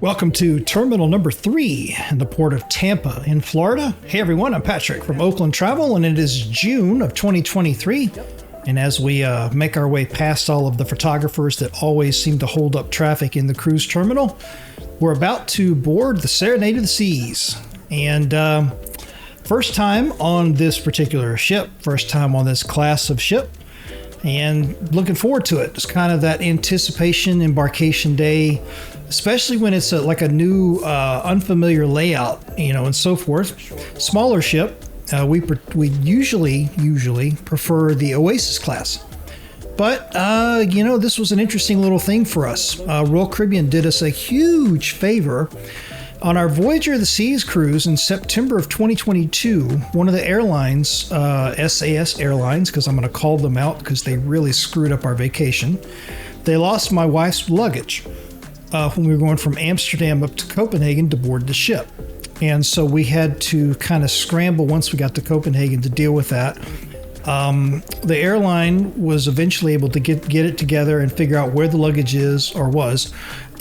Welcome to terminal number 3 in the port of Tampa in Florida. Hey everyone, I'm Patrick from Oakland Travel, and it is June of 2023. And as we make our way past all of the photographers that always seem to hold up traffic in the cruise terminal, we're about to board the Serenade of the Seas. And first time on this particular ship, first time on this class of ship, and looking forward to it. It's kind of that anticipation embarkation day, especially when it's like a new unfamiliar layout, and so forth. Smaller ship, we usually prefer the Oasis class. But, this was an interesting little thing for us. Royal Caribbean did us a huge favor. On our Voyager of the Seas cruise in September of 2022, one of the airlines, SAS Airlines, because I'm going to call them out because they really screwed up our vacation, they lost my wife's luggage when we were going from Amsterdam up to Copenhagen to board the ship. And so we had to kind of scramble once we got to Copenhagen to deal with that. The airline was eventually able to get it together and figure out where the luggage is or was.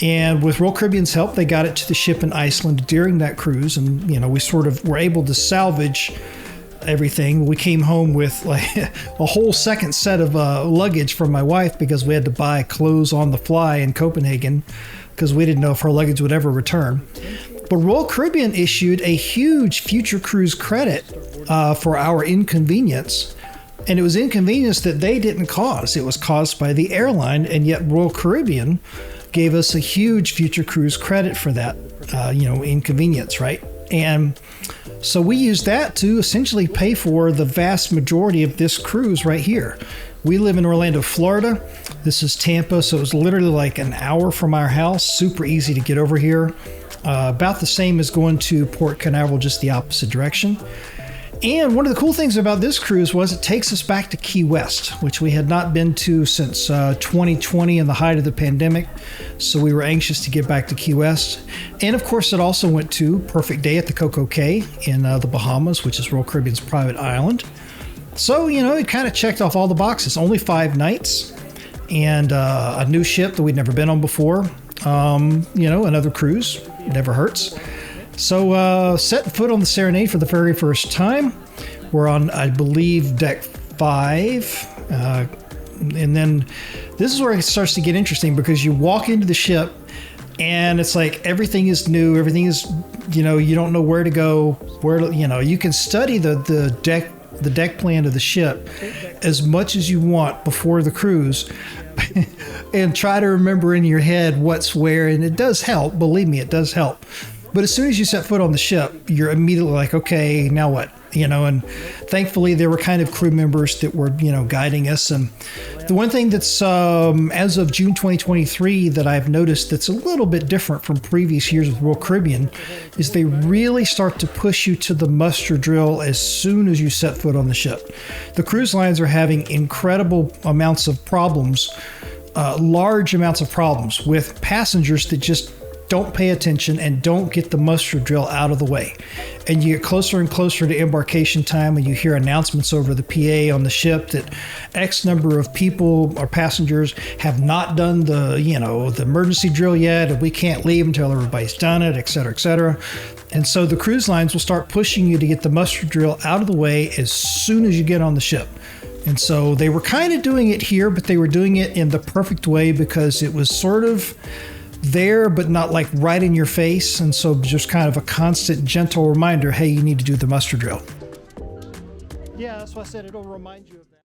And with Royal Caribbean's help, they got it to the ship in Iceland during that cruise. And, we sort of were able to salvage everything. We came home with like a whole second set of luggage for my wife because we had to buy clothes on the fly in Copenhagen because we didn't know if her luggage would ever return. But Royal Caribbean issued a huge future cruise credit for our inconvenience. And it was inconvenience that they didn't cause. It was caused by the airline, and yet Royal Caribbean gave us a huge future cruise credit for that, inconvenience, right? And so we used that to essentially pay for the vast majority of this cruise right here. We live in Orlando, Florida. This is Tampa, so it was literally like an hour from our house. Super easy to get over here. About the same as going to Port Canaveral, just the opposite direction. And one of the cool things about this cruise was it takes us back to Key West, which we had not been to since 2020 in the height of the pandemic. So we were anxious to get back to Key West. And of course, it also went to Perfect Day at the Coco Cay in the Bahamas, which is Royal Caribbean's private island. So, it kind of checked off all the boxes. Only 5 nights and a new ship that we'd never been on before. Another cruise. Never hurts. So setting foot on the Serenade for the very first time. We're on, I believe, deck 5. And then this is where it starts to get interesting because you walk into the ship and it's like everything is new. Everything is, you don't know where to go. You can study the deck plan of the ship as much as you want before the cruise and try to remember in your head what's where. And it does help. Believe me, it does help. But as soon as you set foot on the ship, you're immediately like, okay, now what? And thankfully there were kind of crew members that were, guiding us. And the one thing that's, as of June 2023, that I've noticed that's a little bit different from previous years with Royal Caribbean is they really start to push you to the muster drill as soon as you set foot on the ship. The cruise lines are having incredible amounts of problems, large amounts of problems with passengers that just don't pay attention and don't get the muster drill out of the way. And you get closer and closer to embarkation time and you hear announcements over the PA on the ship that X number of people or passengers have not done the emergency drill yet, and we can't leave until everybody's done it, et cetera, et cetera. And so the cruise lines will start pushing you to get the muster drill out of the way as soon as you get on the ship. And so they were kind of doing it here, but they were doing it in the perfect way because it was sort of there, but not like right in your face. And so just kind of a constant, gentle reminder, hey, you need to do the muster drill. Yeah, that's why I said it'll remind you of that.